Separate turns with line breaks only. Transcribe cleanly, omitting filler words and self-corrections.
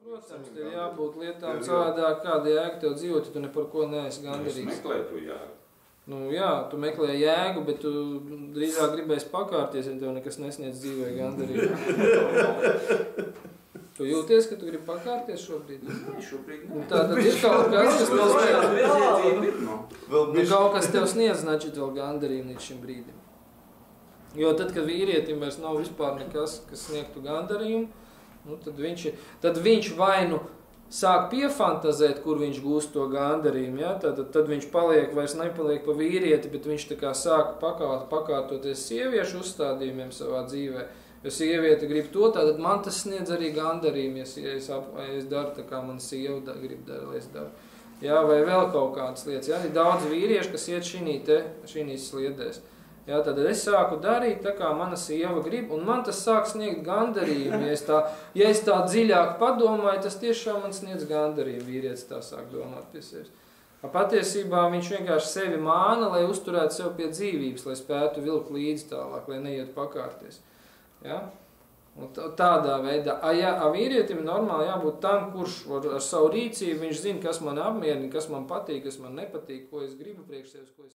Protams, ir jābūt lietām savādāk, kāda jēga tev dzīvot, ja tu ne par ko neesi gandarīgs.
Es meklēju to jēgu.
Nu jā, tu meklē jēgu, bet tu drīzāk gribēsi pakārties, ja tev nekas nesniedz dzīvē gandarību. Tu jūties, ka tu gribi pakārties šobrīd?
Nē, šobrīd nē.
Tā tad ir kaut kas, kas tev
sniedz.
Kaut kas tev sniedz, значит, vēl gandarību līdz šim brīdim. Jo tad, kad vīrietim vairs nav vispār nekas, kas sniegtu gandarījumu, nu, tad viņš vai nu sāk piefantazēt, kur viņš gūst to gandarījumu, ja? Tad viņš vairs nepaliek pa vīrieti, bet viņš tā kā sāk pakārtoties sieviešu uzstādījumiem savā dzīvē. Jo sieviete grib to, tad man tas sniedz arī gandarījumu, ja es daru tā, kā man sieva grib darīt, lai es daru. Ja? Vai vēl kaut kādas lietas. Ja? Ir daudz vīrieši, kas iet šīs sliedēs. Jā, tad es sāku darīt tā, kā mana sieva grib, un man tas sāk sniegt gandarījumu. Ja es tā dziļāk padomāju, tas tiešām man sniedz gandarījumu. Vīrietis tā sāk domāt pie sevis. Patiesībā viņš vienkārši sevi māna, lai uzturētu sev pie dzīvības, lai spētu vilkt līdzi tālāk, lai neietu pakārties. Ja? Un tādā veidā. Ja vīrietim normāli jābūt tam, kurš ar savu rīcību, viņš zina, kas man apmierina, kas man patīk, kas man nepatīk, ko es gribu priekš sevis, ko es